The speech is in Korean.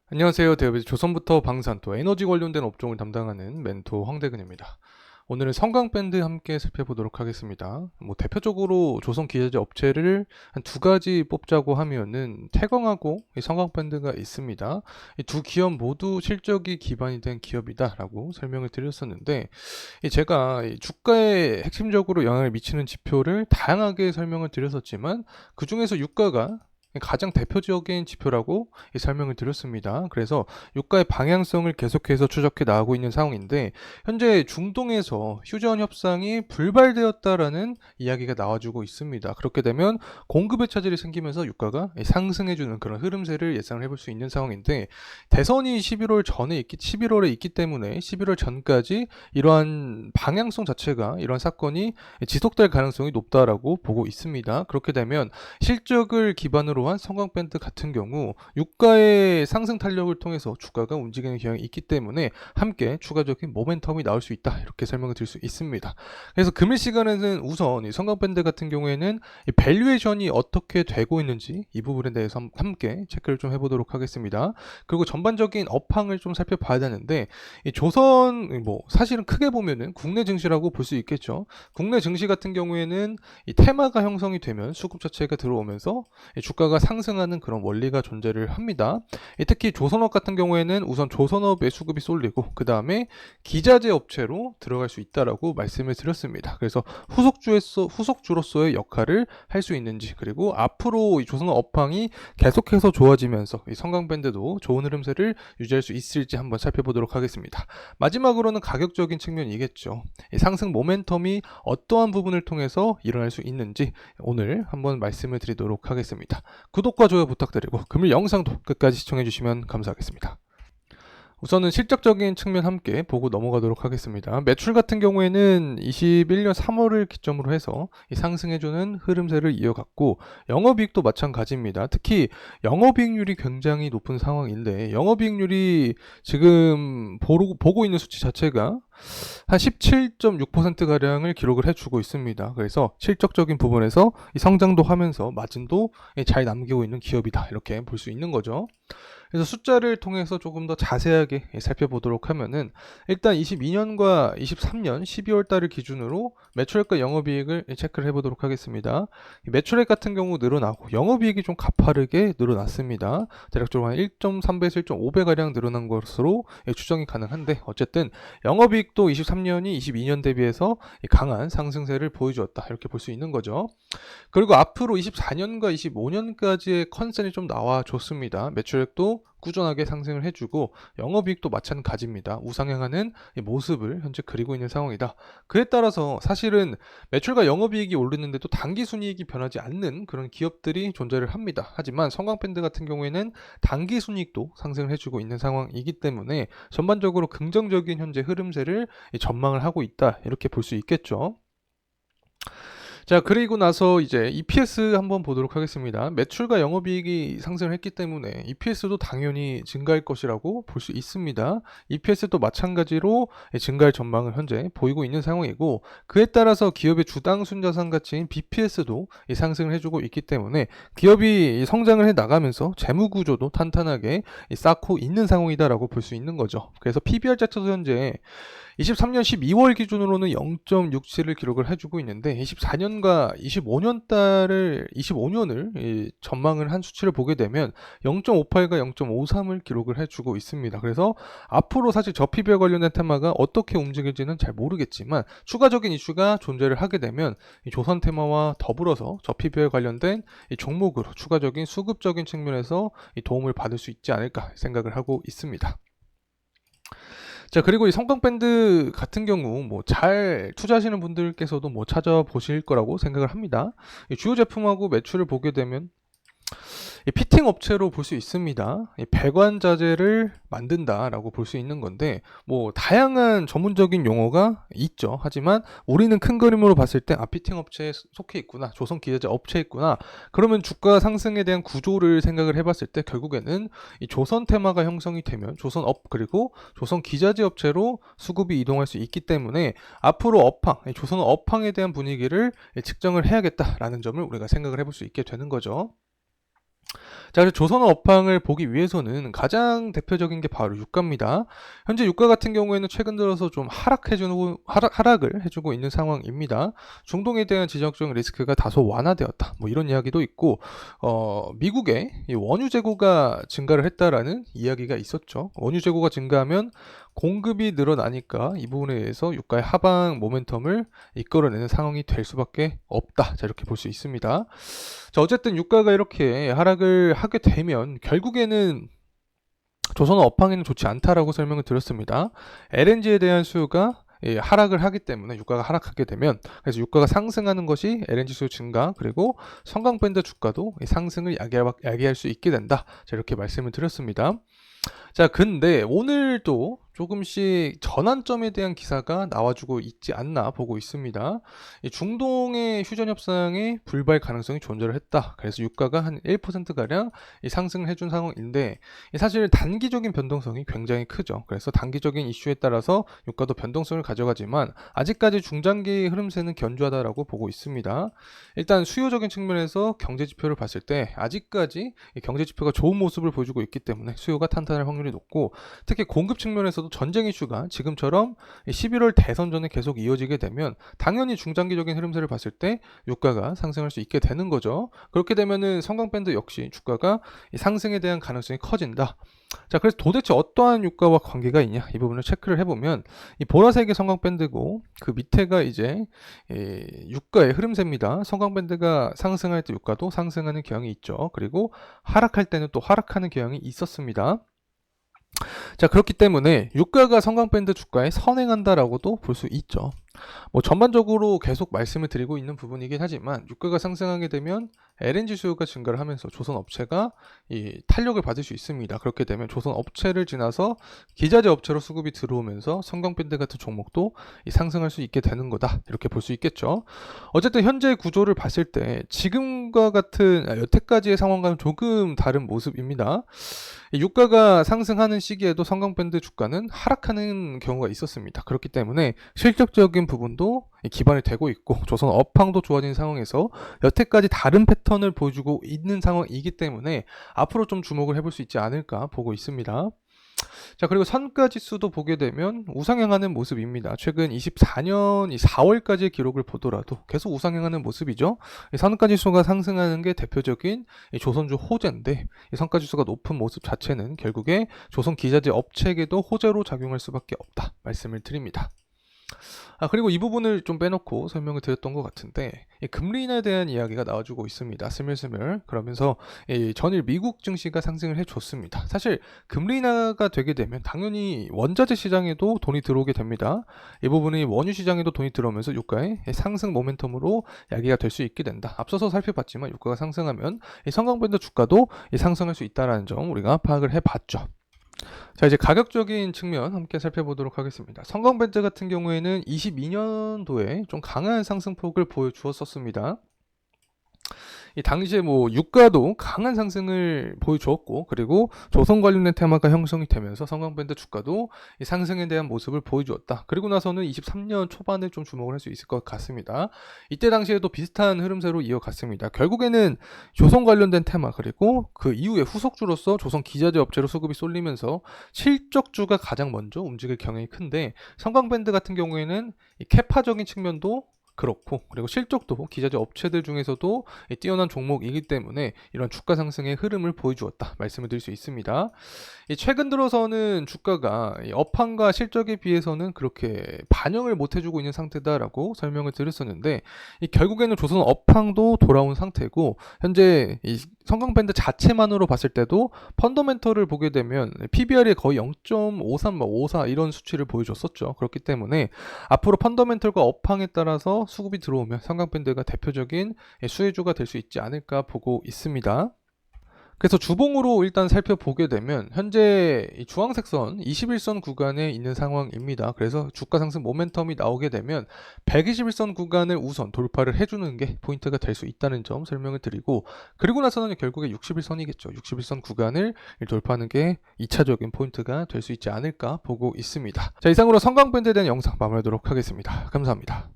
안녕하세요. 대업에서 조선부터 방산 또 에너지 관련된 업종을 담당하는 멘토 황대근입니다. 오늘은 성강밴드 함께 살펴보도록 하겠습니다. 대표적으로 조선 기자재 업체를 한 두 가지 뽑자고 하면은 태광하고 이 성강밴드가 있습니다. 이 두 기업 모두 실적이 기반이 된 기업이다라고 설명을 드렸었는데, 제가 이 주가에 핵심적으로 영향을 미치는 지표를 다양하게 설명을 드렸었지만 그 중에서 유가가 가장 대표적인 지표라고 설명을 드렸습니다. 그래서 유가의 방향성을 계속해서 추적해 나가고 있는 상황인데, 현재 중동에서 휴전 협상이 불발되었다라는 이야기가 나와주고 있습니다. 그렇게 되면 공급의 차질이 생기면서 유가가 상승해주는 그런 흐름세를 예상을 해볼 수 있는 상황인데, 대선이 11월에 있기 때문에 11월 전까지 이러한 방향성 자체가, 이러한 사건이 지속될 가능성이 높다라고 보고 있습니다. 그렇게 되면 실적을 기반으로 한 성광밴드 같은 경우 유가의 상승 탄력을 통해서 주가가 움직이는 경향이 있기 때문에 함께 추가적인 모멘텀이 나올 수 있다, 이렇게 설명을 드릴 수 있습니다. 그래서 금일 시간에는 우선 이 성광밴드 같은 경우에는 이 밸류에이션이 어떻게 되고 있는지 이 부분에 대해서 함께 체크를 좀 해보도록 하겠습니다. 그리고 전반적인 업황을 좀 살펴봐야 되는데, 이 조선 사실은 크게 보면은 국내 증시라고 볼 수 있겠죠. 국내 증시 같은 경우에는 이 테마가 형성이 되면 수급 자체가 들어오면서 주가가 상승하는 그런 원리가 존재를 합니다. 특히 조선업 같은 경우에는 우선 조선업의 수급이 쏠리고 그 다음에 기자재 업체로 들어갈 수 있다라고 말씀을 드렸습니다. 그래서 후속주로서의 역할을 할 수 있는지, 그리고 앞으로 이 조선업 업황이 계속해서 좋아지면서 이 성강밴드도 좋은 흐름세를 유지할 수 있을지 한번 살펴보도록 하겠습니다. 마지막으로는 가격적인 측면이겠죠. 이 상승 모멘텀이 어떠한 부분을 통해서 일어날 수 있는지 오늘 한번 말씀을 드리도록 하겠습니다. 구독과 좋아요 부탁드리고 금일 영상도 끝까지 시청해 주시면 감사하겠습니다. 우선은 실적적인 측면 함께 보고 넘어가도록 하겠습니다. 매출 같은 경우에는 21년 3월을 기점으로 해서 상승해주는 흐름세를 이어갔고, 영업이익도 마찬가지입니다. 특히 영업이익률이 굉장히 높은 상황인데, 영업이익률이 지금 보고 있는 수치 자체가 한 17.6%가량을 기록을 해주고 있습니다. 그래서 실적적인 부분에서 이 성장도 하면서 마진도 잘 남기고 있는 기업이다, 이렇게 볼 수 있는 거죠. 그래서 숫자를 통해서 조금 더 자세하게 살펴보도록 하면은, 일단 22년과 23년 12월 달을 기준으로 매출액과 영업이익을 체크를 해보도록 하겠습니다. 매출액 같은 경우 늘어나고 영업이익이 좀 가파르게 늘어났습니다. 대략적으로 한 1.3배에서 1.5배가량 늘어난 것으로 추정이 가능한데, 어쨌든 영업이익도 23년이 22년 대비해서 강한 상승세를 보여주었다, 이렇게 볼 수 있는 거죠. 그리고 앞으로 24년과 25년까지의 컨센이 좀 나와줬습니다. 매출액도 꾸준하게 상승을 해주고 영업이익도 마찬가지입니다. 우상향하는 모습을 현재 그리고 있는 상황이다. 그에 따라서 사실은 매출과 영업이익이 오르는데도 당기순이익이 변하지 않는 그런 기업들이 존재를 합니다. 하지만 성광밴드 같은 경우에는 당기순이익도 상승을 해주고 있는 상황이기 때문에 전반적으로 긍정적인 현재 흐름세를 전망을 하고 있다, 이렇게 볼 수 있겠죠. 자, 그리고 나서 이제 EPS 한번 보도록 하겠습니다. 매출과 영업이익이 상승을 했기 때문에 EPS도 당연히 증가할 것이라고 볼 수 있습니다. EPS도 마찬가지로 증가할 전망을 현재 보이고 있는 상황이고, 그에 따라서 기업의 주당 순자산 가치인 BPS도 상승을 해주고 있기 때문에 기업이 성장을 해 나가면서 재무 구조도 탄탄하게 쌓고 있는 상황이다라고 볼 수 있는 거죠. 그래서 PBR 자체도 현재 23년 12월 기준으로는 0.67을 기록을 해주고 있는데, 24년과 25년을 전망을 한 수치를 보게 되면 0.58과 0.53을 기록을 해주고 있습니다. 그래서 앞으로 사실 저 PBR 관련된 테마가 어떻게 움직일지는 잘 모르겠지만, 추가적인 이슈가 존재를 하게 되면 이 조선 테마와 더불어서 저 PBR 관련된 이 종목으로 추가적인 수급적인 측면에서 이 도움을 받을 수 있지 않을까 생각을 하고 있습니다. 자, 그리고 이 성광밴드 같은 경우 잘 투자하시는 분들께서도 찾아보실 거라고 생각을 합니다. 이 주요 제품하고 매출을 보게 되면 이 피팅 업체로 볼 수 있습니다. 이 배관 자재를 만든다라고 볼 수 있는 건데, 다양한 전문적인 용어가 있죠. 하지만 우리는 큰 그림으로 봤을 때 피팅 업체에 속해 있구나, 조선 기자재 업체에 있구나, 그러면 주가 상승에 대한 구조를 생각을 해봤을 때 결국에는 이 조선 테마가 형성이 되면 조선업 그리고 조선 기자재 업체로 수급이 이동할 수 있기 때문에 앞으로 조선 업황에 대한 분위기를 측정을 해야겠다라는 점을 우리가 생각을 해볼 수 있게 되는 거죠. 자, 그래서 조선업 업황을 보기 위해서는 가장 대표적인 게 바로 유가입니다. 현재 유가 같은 경우에는 최근 들어서 좀 하락을 해주고 있는 상황입니다. 중동에 대한 지정적 리스크가 다소 완화되었다. 뭐 이런 이야기도 있고, 미국의 이 원유 재고가 증가를 했다라는 이야기가 있었죠. 원유 재고가 증가하면 공급이 늘어나니까 이 부분에 의해서 유가의 하방 모멘텀을 이끌어내는 상황이 될 수밖에 없다. 자, 이렇게 볼 수 있습니다. 자, 어쨌든 유가가 이렇게 하락을 하게 되면 결국에는 조선업 업황에는 좋지 않다라고 설명을 드렸습니다. LNG에 대한 수요가 하락을 하기 때문에 유가가 하락하게 되면, 그래서 유가가 상승하는 것이 LNG 수요 증가, 그리고 성강밴드 주가도 상승을 야기할 수 있게 된다. 자, 이렇게 말씀을 드렸습니다. 자, 근데 오늘도 조금씩 전환점에 대한 기사가 나와주고 있지 않나 보고 있습니다. 이 중동의 휴전 협상에 불발 가능성이 존재를 했다. 그래서 유가가 한 1%가량 상승을 해준 상황인데, 사실 단기적인 변동성이 굉장히 크죠. 그래서 단기적인 이슈에 따라서 유가도 변동성을 가져가지만 아직까지 중장기 흐름세는 견조하다라고 보고 있습니다. 일단 수요적인 측면에서 경제 지표를 봤을 때 아직까지 경제 지표가 좋은 모습을 보여주고 있기 때문에 수요가 탄탄할 확률이 높고, 특히 공급 측면에서도 전쟁 이슈가 지금처럼 11월 대선 전에 계속 이어지게 되면 당연히 중장기적인 흐름세를 봤을 때 유가가 상승할 수 있게 되는 거죠. 그렇게 되면은 성강밴드 역시 주가가 상승에 대한 가능성이 커진다. 자, 그래서 도대체 어떠한 유가와 관계가 있냐, 이 부분을 체크를 해보면 이 보라색이 성강밴드고 그 밑에가 이제 유가의 흐름세입니다. 성강밴드가 상승할 때 유가도 상승하는 경향이 있죠. 그리고 하락할 때는 또 하락하는 경향이 있었습니다. 자, 그렇기 때문에 유가가 성강밴드 주가에 선행한다라고도 볼 수 있죠. 뭐 전반적으로 계속 말씀을 드리고 있는 부분이긴 하지만 유가가 상승하게 되면 LNG 수요가 증가를 하면서 조선 업체가 이 탄력을 받을 수 있습니다. 그렇게 되면 조선 업체를 지나서 기자재 업체로 수급이 들어오면서 성강밴드 같은 종목도 상승할 수 있게 되는 거다. 이렇게 볼 수 있겠죠. 어쨌든 현재 구조를 봤을 때 지금과 같은 여태까지의 상황과는 조금 다른 모습입니다. 유가가 상승하는 시기에도 성강밴드 주가는 하락하는 경우가 있었습니다. 그렇기 때문에 실적적인 부분도 기반이 되고 있고 조선 업황도 좋아진 상황에서 여태까지 다른 패턴을 보여주고 있는 상황이기 때문에 앞으로 좀 주목을 해볼 수 있지 않을까 보고 있습니다. 자, 그리고 선가지수도 보게 되면 우상향하는 모습입니다. 최근 24년 4월까지의 기록을 보더라도 계속 우상향하는 모습이죠. 이 선가지수가 상승하는 게 대표적인 조선주 호재인데, 이 선가지수가 높은 모습 자체는 결국에 조선 기자재 업체에게도 호재로 작용할 수밖에 없다 말씀을 드립니다. 그리고 이 부분을 좀 빼놓고 설명을 드렸던 것 같은데, 이 금리 인하에 대한 이야기가 나와주고 있습니다. 스물스물. 그러면서 이 전일 미국 증시가 상승을 해줬습니다. 사실 금리 인하가 되게 되면 당연히 원자재 시장에도 돈이 들어오게 됩니다. 이 부분이 원유 시장에도 돈이 들어오면서 유가의 상승 모멘텀으로 야기가 될 수 있게 된다. 앞서서 살펴봤지만 유가가 상승하면 이 성강밴드 주가도 상승할 수 있다는 점 우리가 파악을 해봤죠. 자, 이제 가격적인 측면 함께 살펴보도록 하겠습니다. 성강밴드 같은 경우에는 22년도에 좀 강한 상승폭을 보여주었었습니다. 이 당시에 뭐 유가도 강한 상승을 보여주었고, 그리고 조선 관련된 테마가 형성이 되면서 성강밴드 주가도 이 상승에 대한 모습을 보여주었다. 그리고 나서는 23년 초반에 좀 주목을 할 수 있을 것 같습니다. 이때 당시에도 비슷한 흐름세로 이어갔습니다. 결국에는 조선 관련된 테마, 그리고 그 이후에 후속주로서 조선 기자재 업체로 수급이 쏠리면서 실적주가 가장 먼저 움직일 경향이 큰데, 성강밴드 같은 경우에는 이 캐파적인 측면도 그렇고, 그리고 실적도 기자재 업체들 중에서도 뛰어난 종목이기 때문에 이런 주가 상승의 흐름을 보여주었다 말씀을 드릴 수 있습니다. 최근 들어서는 주가가 업황과 실적에 비해서는 그렇게 반영을 못 해주고 있는 상태다라고 설명을 드렸었는데, 결국에는 조선 업황도 돌아온 상태고, 현재 이 성강밴드 자체만으로 봤을 때도 펀더멘털을 보게 되면 PBR이 거의 0.53, 54 이런 수치를 보여줬었죠. 그렇기 때문에 앞으로 펀더멘털과 업황에 따라서 수급이 들어오면 성강밴드가 대표적인 수혜주가 될 수 있지 않을까 보고 있습니다. 그래서 주봉으로 일단 살펴보게 되면 현재 이 주황색 선 21선 구간에 있는 상황입니다. 그래서 주가 상승 모멘텀이 나오게 되면 121선 구간을 우선 돌파를 해주는 게 포인트가 될 수 있다는 점 설명을 드리고, 그리고 나서는 결국에 61선이겠죠. 61선 구간을 돌파하는 게 2차적인 포인트가 될 수 있지 않을까 보고 있습니다. 자, 이상으로 성강밴드에 대한 영상 마무리하도록 하겠습니다. 감사합니다.